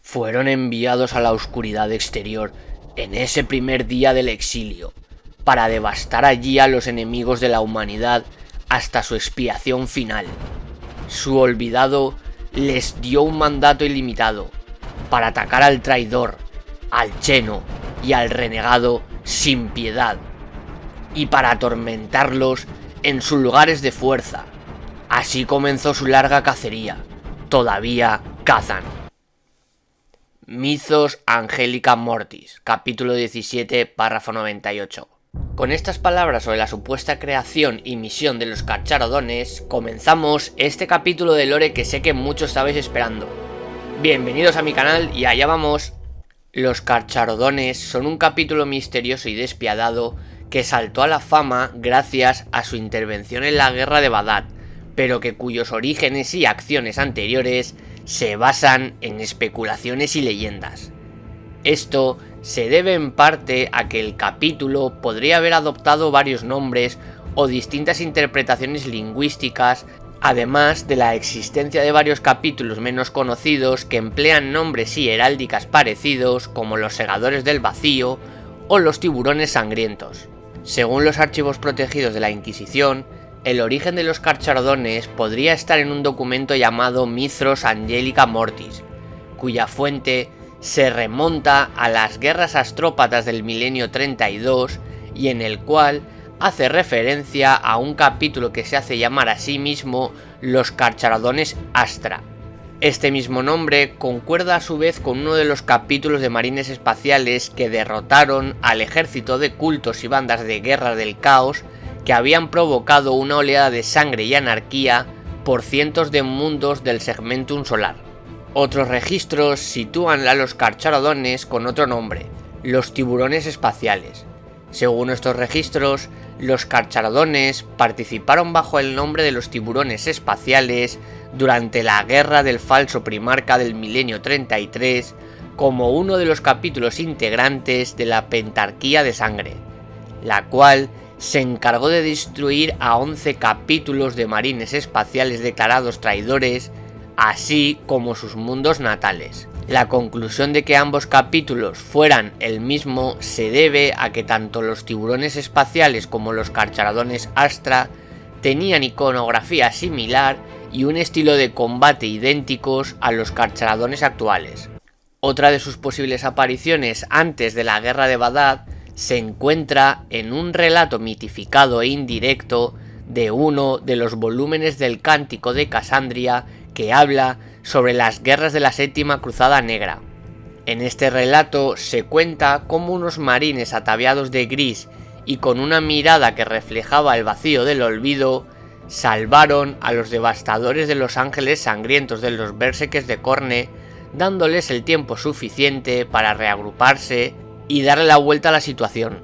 fueron enviados a la oscuridad exterior en ese primer día del exilio, para devastar allí a los enemigos de la humanidad hasta su expiación final. Su olvidado les dio un mandato ilimitado para atacar al traidor, al Xeno y al renegado sin piedad, y para atormentarlos en sus lugares de fuerza. Así comenzó su larga cacería. Todavía cazan. Mythos Angelica Mortis, capítulo 17, párrafo 98. Con estas palabras sobre la supuesta creación y misión de los Carcharodones, comenzamos este capítulo de lore que sé que muchos estabais esperando. Bienvenidos a mi canal y allá vamos. Los Carcharodones son un capítulo misterioso y despiadado que saltó a la fama gracias a su intervención en la guerra de Badad, pero que cuyos orígenes y acciones anteriores se basan en especulaciones y leyendas. Esto se debe en parte a que el capítulo podría haber adoptado varios nombres o distintas interpretaciones lingüísticas, además de la existencia de varios capítulos menos conocidos que emplean nombres y heráldicas parecidos, como los Segadores del Vacío o los Tiburones Sangrientos. Según los archivos protegidos de la Inquisición, el origen de los Carcharodones podría estar en un documento llamado Mythos Angelica Mortis, cuya fuente se remonta a las guerras astrópatas del milenio 32 y en el cual hace referencia a un capítulo que se hace llamar a sí mismo Los Carcharodones Astra. Este mismo nombre concuerda a su vez con uno de los capítulos de marines espaciales que derrotaron al ejército de cultos y bandas de guerra del caos que habían provocado una oleada de sangre y anarquía por cientos de mundos del segmentum solar. Otros registros sitúan a los Carcharodones con otro nombre, los Tiburones Espaciales. Según estos registros, los Carcharodones participaron bajo el nombre de los Tiburones Espaciales durante la Guerra del Falso Primarca del milenio 33 como uno de los capítulos integrantes de la Pentarquía de Sangre, la cual se encargó de destruir a 11 capítulos de marines espaciales declarados traidores, así como sus mundos natales. La conclusión de que ambos capítulos fueran el mismo se debe a que tanto los Tiburones Espaciales como los Carcharodones Astra tenían iconografía similar y un estilo de combate idénticos a los Carcharodones actuales. Otra de sus posibles apariciones antes de la Guerra de Badad se encuentra en un relato mitificado e indirecto de uno de los volúmenes del Cántico de Casandria que habla sobre las guerras de la Séptima Cruzada Negra. En este relato se cuenta cómo unos marines ataviados de gris y con una mirada que reflejaba el vacío del olvido salvaron a los devastadores de los ángeles sangrientos de los Berserkers de Khorne, dándoles el tiempo suficiente para reagruparse y darle la vuelta a la situación.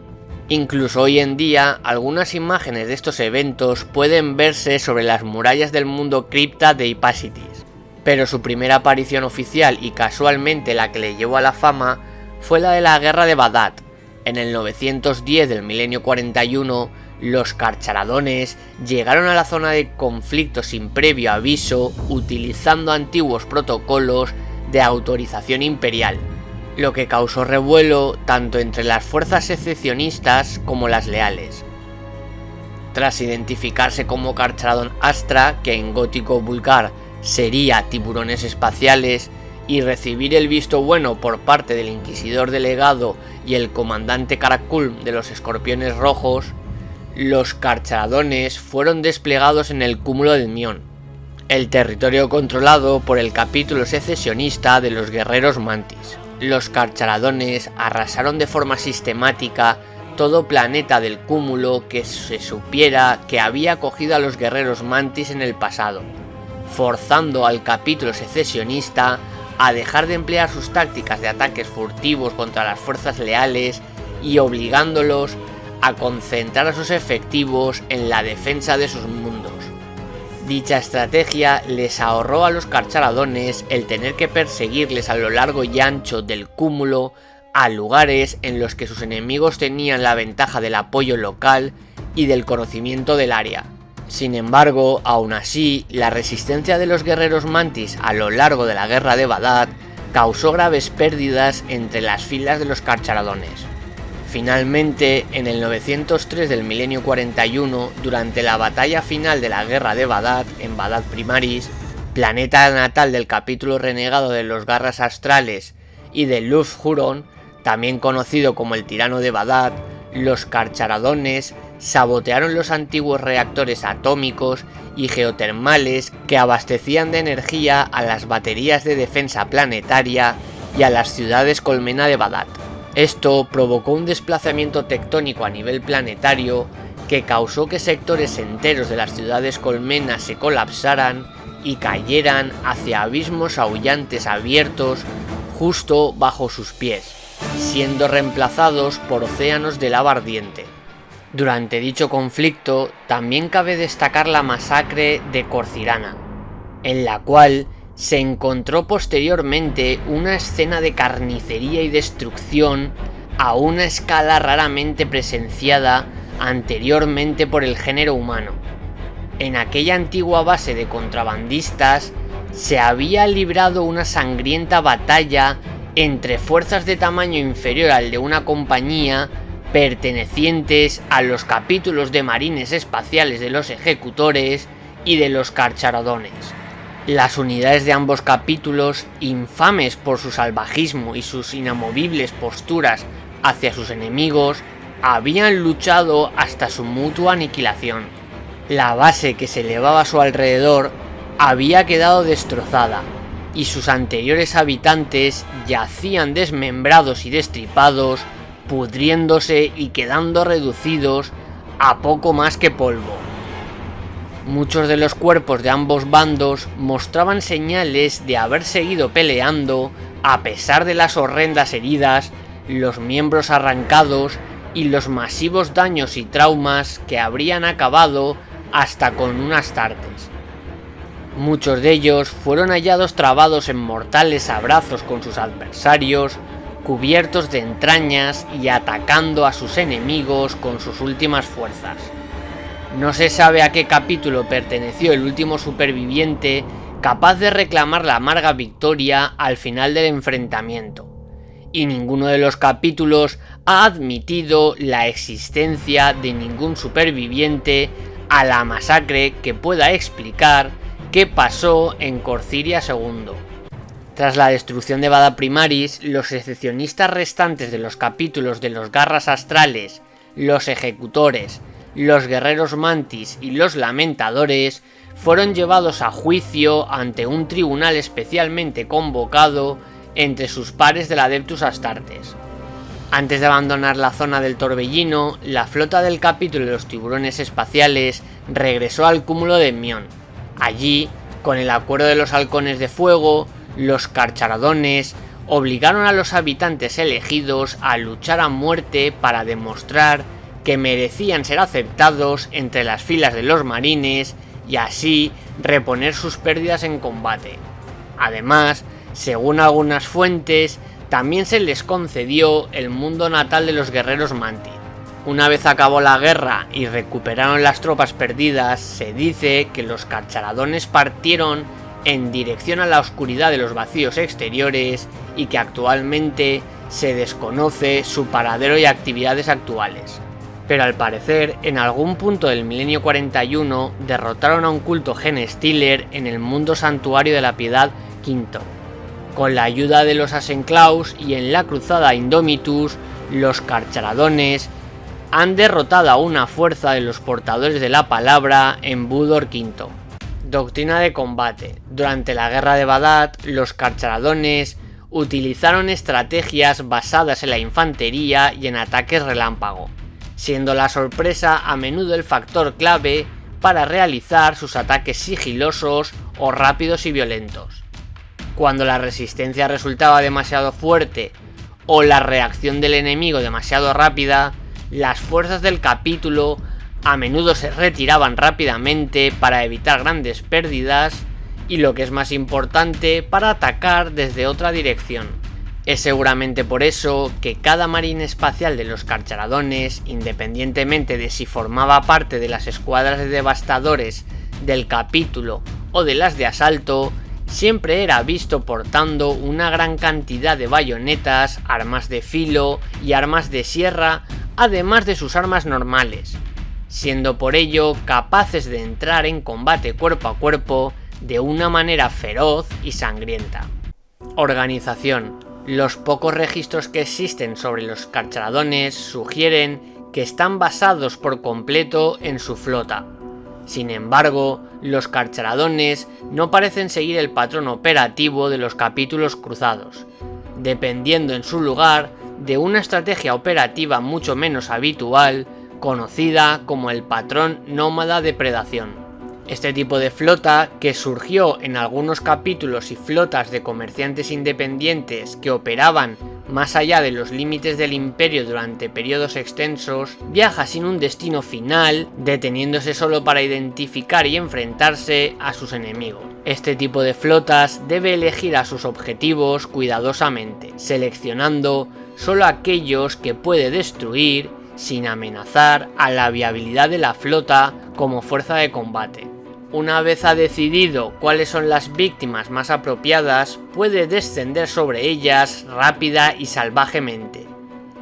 Incluso hoy en día, algunas imágenes de estos eventos pueden verse sobre las murallas del mundo cripta de Hypacitis, pero su primera aparición oficial y casualmente la que le llevó a la fama fue la de la Guerra de Badad. En el 910 del milenio 41, los Carcharodones llegaron a la zona de conflicto sin previo aviso utilizando antiguos protocolos de autorización imperial, lo que causó revuelo tanto entre las fuerzas secesionistas como las leales. Tras identificarse como Carcharodon Astra, que en gótico vulgar sería Tiburones Espaciales, y recibir el visto bueno por parte del Inquisidor Delegado y el Comandante Caraculm de los Escorpiones Rojos, los Carcharodones fueron desplegados en el Cúmulo de Mion, el territorio controlado por el capítulo secesionista de los Guerreros Mantis. Los Carcharodones arrasaron de forma sistemática todo planeta del cúmulo que se supiera que había acogido a los guerreros Mantis en el pasado, forzando al capítulo secesionista a dejar de emplear sus tácticas de ataques furtivos contra las fuerzas leales y obligándolos a concentrar a sus efectivos en la defensa de sus mundos. Dicha estrategia les ahorró a los Carcharodones el tener que perseguirles a lo largo y ancho del cúmulo a lugares en los que sus enemigos tenían la ventaja del apoyo local y del conocimiento del área. Sin embargo, aún así, la resistencia de los guerreros Mantis a lo largo de la Guerra de Badad causó graves pérdidas entre las filas de los carcharadones. Finalmente, en el 903 del milenio 41, durante la batalla final de la guerra de Badad, en Badad Primaris, planeta natal del capítulo renegado de los Garras Astrales y de Lufhuron, también conocido como el Tirano de Badad, los carcharadones sabotearon los antiguos reactores atómicos y geotermales que abastecían de energía a las baterías de defensa planetaria y a las ciudades colmena de Badad. Esto provocó un desplazamiento tectónico a nivel planetario que causó que sectores enteros de las ciudades colmenas se colapsaran y cayeran hacia abismos aullantes abiertos justo bajo sus pies, siendo reemplazados por océanos de lava ardiente. Durante dicho conflicto también cabe destacar la masacre de Corcirana, en la cual se encontró posteriormente una escena de carnicería y destrucción a una escala raramente presenciada anteriormente por el género humano. En aquella antigua base de contrabandistas se había librado una sangrienta batalla entre fuerzas de tamaño inferior al de una compañía pertenecientes a los capítulos de marines espaciales de los ejecutores y de los carcharadones. Las unidades de ambos capítulos, infames por su salvajismo y sus inamovibles posturas hacia sus enemigos, habían luchado hasta su mutua aniquilación. La base que se elevaba a su alrededor había quedado destrozada, y sus anteriores habitantes yacían desmembrados y destripados, pudriéndose y quedando reducidos a poco más que polvo. Muchos de los cuerpos de ambos bandos mostraban señales de haber seguido peleando a pesar de las horrendas heridas, los miembros arrancados y los masivos daños y traumas que habrían acabado hasta con un Astartes. Muchos de ellos fueron hallados trabados en mortales abrazos con sus adversarios, cubiertos de entrañas y atacando a sus enemigos con sus últimas fuerzas. No se sabe a qué capítulo perteneció el último superviviente capaz de reclamar la amarga victoria al final del enfrentamiento, y ninguno de los capítulos ha admitido la existencia de ningún superviviente a la masacre que pueda explicar qué pasó en Corciria II. Tras la destrucción de Badad Primaris, los secesionistas restantes de los capítulos de los Garras Astrales, los Ejecutores, los Guerreros Mantis y los Lamentadores fueron llevados a juicio ante un tribunal especialmente convocado entre sus pares del Adeptus Astartes. Antes de abandonar la zona del Torbellino, la flota del capítulo de los Tiburones Espaciales regresó al cúmulo de Enmión. Allí, con el acuerdo de los Halcones de Fuego, los Carcharadones obligaron a los habitantes elegidos a luchar a muerte para demostrar que merecían ser aceptados entre las filas de los marines y así reponer sus pérdidas en combate. Además, según algunas fuentes, también se les concedió el mundo natal de los guerreros Mantis. Una vez acabó la guerra y recuperaron las tropas perdidas, se dice que los carcharadones partieron en dirección a la oscuridad de los vacíos exteriores y que actualmente se desconoce su paradero y actividades actuales. Pero al parecer, en algún punto del milenio 41 derrotaron a un culto Gen Stealer en el mundo santuario de la Piedad V. Con la ayuda de los Asenclaws y en la cruzada Indomitus, los carcharadones han derrotado a una fuerza de los portadores de la palabra en Budor V. Doctrina de combate. Durante la guerra de Badad, los carcharadones utilizaron estrategias basadas en la infantería y en ataques relámpago, siendo la sorpresa a menudo el factor clave para realizar sus ataques sigilosos o rápidos y violentos. Cuando la resistencia resultaba demasiado fuerte o la reacción del enemigo demasiado rápida, las fuerzas del capítulo a menudo se retiraban rápidamente para evitar grandes pérdidas y, lo que es más importante, para atacar desde otra dirección. Es seguramente por eso que cada marine espacial de los carcharadones, independientemente de si formaba parte de las escuadras de devastadores del capítulo o de las de asalto, siempre era visto portando una gran cantidad de bayonetas, armas de filo y armas de sierra, además de sus armas normales, siendo por ello capaces de entrar en combate cuerpo a cuerpo de una manera feroz y sangrienta. Organización. Los pocos registros que existen sobre los carcharadones sugieren que están basados por completo en su flota. Sin embargo, los carcharadones no parecen seguir el patrón operativo de los capítulos cruzados, dependiendo en su lugar de una estrategia operativa mucho menos habitual, conocida como el patrón nómada de predación. Este tipo de flota, que surgió en algunos capítulos y flotas de comerciantes independientes que operaban más allá de los límites del imperio durante periodos extensos, viaja sin un destino final, deteniéndose solo para identificar y enfrentarse a sus enemigos. Este tipo de flotas debe elegir a sus objetivos cuidadosamente, seleccionando solo aquellos que puede destruir sin amenazar a la viabilidad de la flota como fuerza de combate. Una vez ha decidido cuáles son las víctimas más apropiadas, puede descender sobre ellas rápida y salvajemente,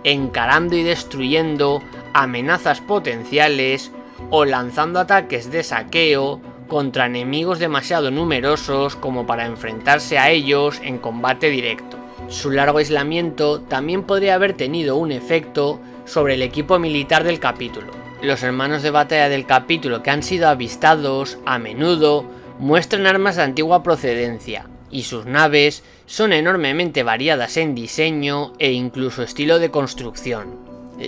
encarando y destruyendo amenazas potenciales o lanzando ataques de saqueo contra enemigos demasiado numerosos como para enfrentarse a ellos en combate directo. Su largo aislamiento también podría haber tenido un efecto sobre el equipo militar del capítulo. Los hermanos de batalla del capítulo que han sido avistados a menudo muestran armas de antigua procedencia, y sus naves son enormemente variadas en diseño e incluso estilo de construcción.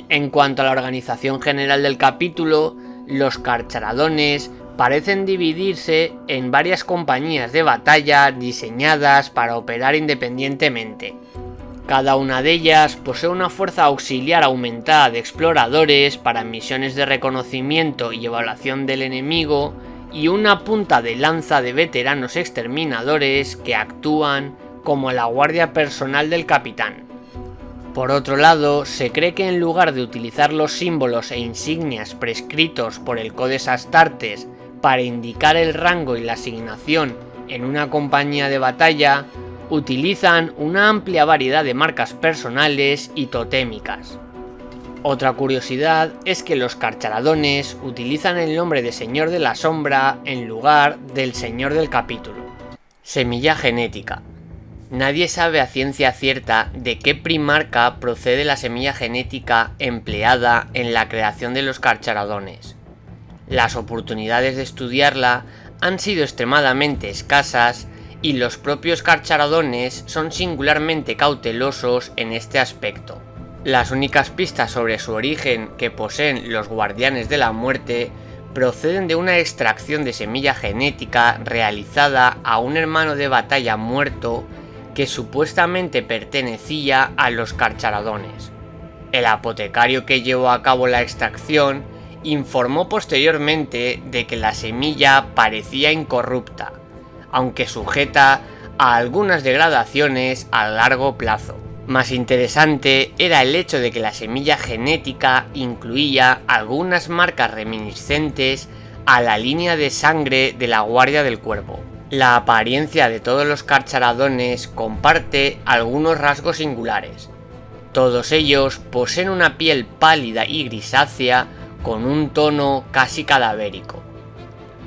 En cuanto a la organización general del capítulo, los carcharadones parecen dividirse en varias compañías de batalla diseñadas para operar independientemente. Cada una de ellas posee una fuerza auxiliar aumentada de exploradores para misiones de reconocimiento y evaluación del enemigo, y una punta de lanza de veteranos exterminadores que actúan como la guardia personal del capitán. Por otro lado, se cree que en lugar de utilizar los símbolos e insignias prescritos por el Codex Astartes para indicar el rango y la asignación en una compañía de batalla, utilizan una amplia variedad de marcas personales y totémicas. Otra curiosidad es que los carcharadones utilizan el nombre de Señor de la Sombra en lugar del Señor del capítulo. Semilla genética. Nadie sabe a ciencia cierta de qué primarca procede la semilla genética empleada en la creación de los carcharadones. Las oportunidades de estudiarla han sido extremadamente escasas, y los propios carcharadones son singularmente cautelosos en este aspecto. Las únicas pistas sobre su origen que poseen los Guardianes de la Muerte proceden de una extracción de semilla genética realizada a un hermano de batalla muerto que supuestamente pertenecía a los carcharadones. El apotecario que llevó a cabo la extracción informó posteriormente de que la semilla parecía incorrupta, aunque sujeta a algunas degradaciones a largo plazo. Más interesante era el hecho de que la semilla genética incluía algunas marcas reminiscentes a la línea de sangre de la Guardia del Cuervo. La apariencia de todos los carcharadones comparte algunos rasgos singulares. Todos ellos poseen una piel pálida y grisácea con un tono casi cadavérico.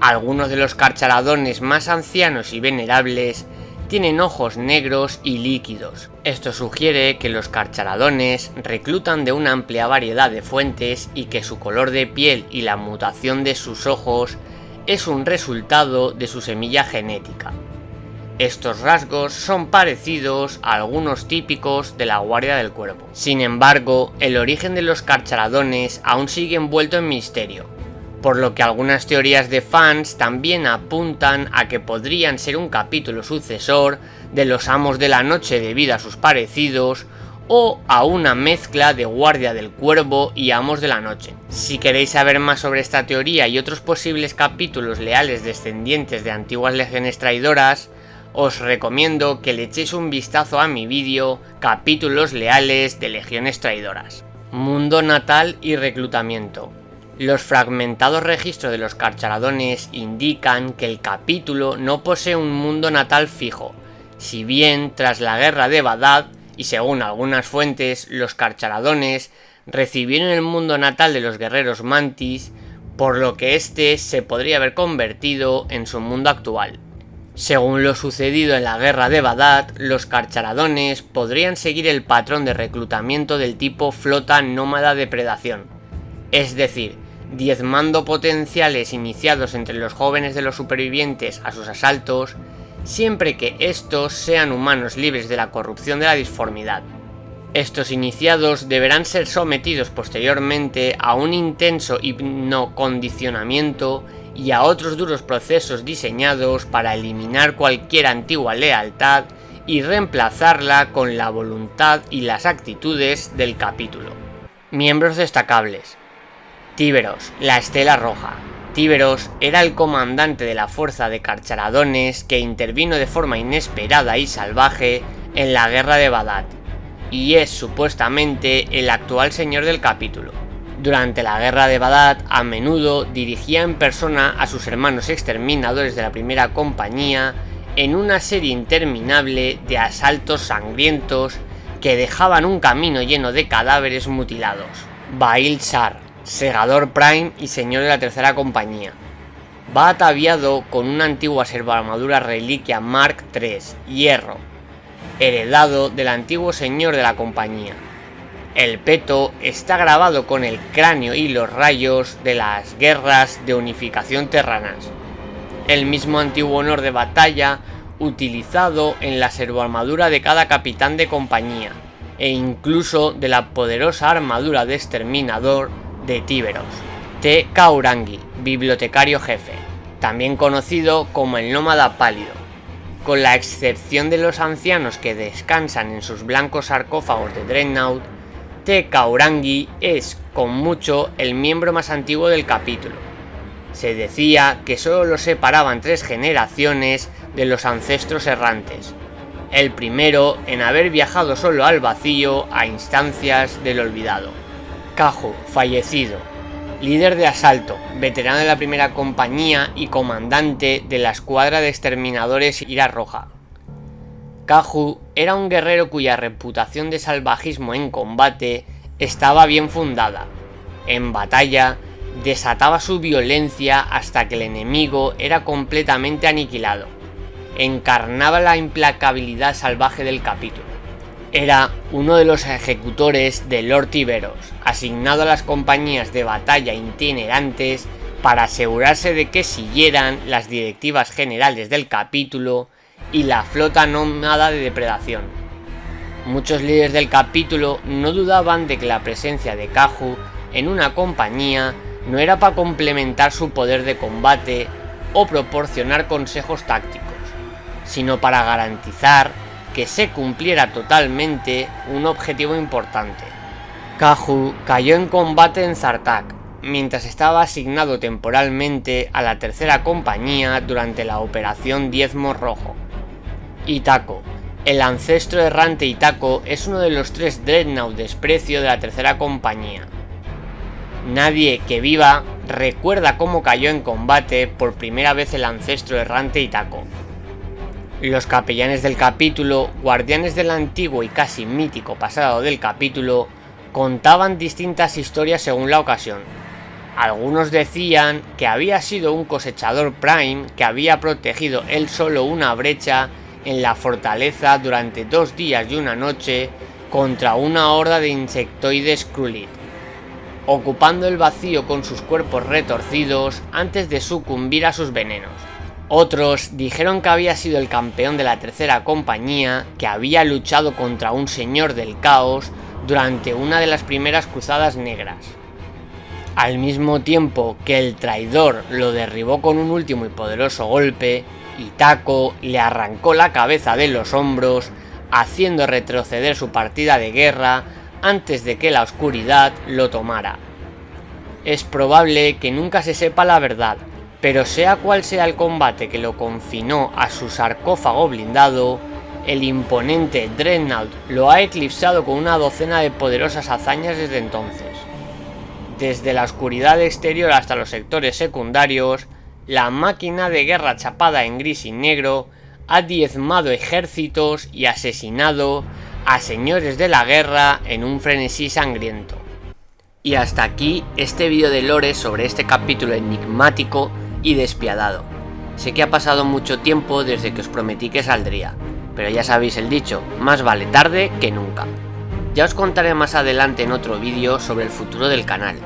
Algunos de los carcharadones más ancianos y venerables tienen ojos negros y líquidos. Esto sugiere que los carcharadones reclutan de una amplia variedad de fuentes y que su color de piel y la mutación de sus ojos es un resultado de su semilla genética. Estos rasgos son parecidos a algunos típicos de la Guardia del Cuervo. Sin embargo, el origen de los carcharadones aún sigue envuelto en misterio, por lo que algunas teorías de fans también apuntan a que podrían ser un capítulo sucesor de los Amos de la Noche debido a sus parecidos, o a una mezcla de Guardia del Cuervo y Amos de la Noche. Si queréis saber más sobre esta teoría y otros posibles capítulos leales descendientes de antiguas legiones traidoras, os recomiendo que le echéis un vistazo a mi vídeo Capítulos leales de legiones traidoras. Mundo natal y reclutamiento. Los fragmentados registros de los carcharadones indican que el capítulo no posee un mundo natal fijo, si bien tras la guerra de Badad, y según algunas fuentes, los carcharadones recibieron el mundo natal de los guerreros mantis, por lo que este se podría haber convertido en su mundo actual. Según lo sucedido en la guerra de Badad, los carcharadones podrían seguir el patrón de reclutamiento del tipo flota nómada de predación, es decir, diezmando potenciales iniciados entre los jóvenes de los supervivientes a sus asaltos, siempre que estos sean humanos libres de la corrupción de la disformidad. Estos iniciados deberán ser sometidos posteriormente a un intenso hipnocondicionamiento y a otros duros procesos diseñados para eliminar cualquier antigua lealtad y reemplazarla con la voluntad y las actitudes del capítulo. Miembros destacables: Tíberos, la Estela Roja. Tíberos era el comandante de la fuerza de carcharadones que intervino de forma inesperada y salvaje en la guerra de Badad, y es supuestamente el actual señor del capítulo. Durante la guerra de Badad, a menudo dirigía en persona a sus hermanos exterminadores de la primera compañía en una serie interminable de asaltos sangrientos que dejaban un camino lleno de cadáveres mutilados. Bail Shar, Segador Prime y señor de la tercera compañía. Va ataviado con una antigua servoarmadura reliquia Mark III, hierro, heredado del antiguo señor de la compañía. El peto está grabado con el cráneo y los rayos de las guerras de unificación terranas, el mismo antiguo honor de batalla utilizado en la servoarmadura de cada capitán de compañía, e incluso de la poderosa armadura de exterminador de Tíberos. T. Kaurangi, bibliotecario jefe, también conocido como el nómada pálido. Con la excepción de los ancianos que descansan en sus blancos sarcófagos de Dreadnought, T. Kaurangi es, con mucho, el miembro más antiguo del capítulo. Se decía que solo lo separaban 3 generaciones de los ancestros errantes, el primero en haber viajado solo al vacío a instancias del olvidado. Kaju, fallecido, líder de asalto, veterano de la primera compañía y comandante de la escuadra de exterminadores Ira Roja. Kaju era un guerrero cuya reputación de salvajismo en combate estaba bien fundada. En batalla, desataba su violencia hasta que el enemigo era completamente aniquilado. Encarnaba la implacabilidad salvaje del capítulo. Era uno de los ejecutores de Lord Tíberos, asignado a las compañías de batalla itinerantes para asegurarse de que siguieran las directivas generales del capítulo y la flota nómada de depredación. Muchos líderes del capítulo no dudaban de que la presencia de Kaju en una compañía no era para complementar su poder de combate o proporcionar consejos tácticos, sino para garantizar que se cumpliera totalmente un objetivo importante. Kaju cayó en combate en Zartak, mientras estaba asignado temporalmente a la tercera compañía durante la Operación Diezmo Rojo. Itako, el ancestro errante Itako, es uno de los 3 Dreadnought desprecio de la tercera compañía. Nadie que viva recuerda cómo cayó en combate por primera vez el ancestro errante Itako. Los capellanes del capítulo, guardianes del antiguo y casi mítico pasado del capítulo, contaban distintas historias según la ocasión. Algunos decían que había sido un cosechador Prime que había protegido él solo una brecha en la fortaleza durante 2 días y una noche contra una horda de insectoides Krulid, ocupando el vacío con sus cuerpos retorcidos antes de sucumbir a sus venenos. Otros dijeron que había sido el campeón de la tercera compañía que había luchado contra un señor del caos durante una de las primeras cruzadas negras. Al mismo tiempo que el traidor lo derribó con un último y poderoso golpe, Itako le arrancó la cabeza de los hombros, haciendo retroceder su partida de guerra antes de que la oscuridad lo tomara. Es probable que nunca se sepa la verdad, pero sea cual sea el combate que lo confinó a su sarcófago blindado, el imponente Dreadnought lo ha eclipsado con una docena de poderosas hazañas desde entonces. Desde la oscuridad exterior hasta los sectores secundarios, la máquina de guerra chapada en gris y negro ha diezmado ejércitos y asesinado a señores de la guerra en un frenesí sangriento. Y hasta aquí este vídeo de lore sobre este capítulo enigmático y despiadado. Sé que ha pasado mucho tiempo desde que os prometí que saldría, pero ya sabéis el dicho, más vale tarde que nunca. Ya os contaré más adelante en otro vídeo sobre el futuro del canal.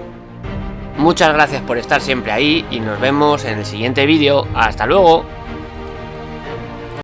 Muchas gracias por estar siempre ahí y nos vemos en el siguiente vídeo. ¡Hasta luego!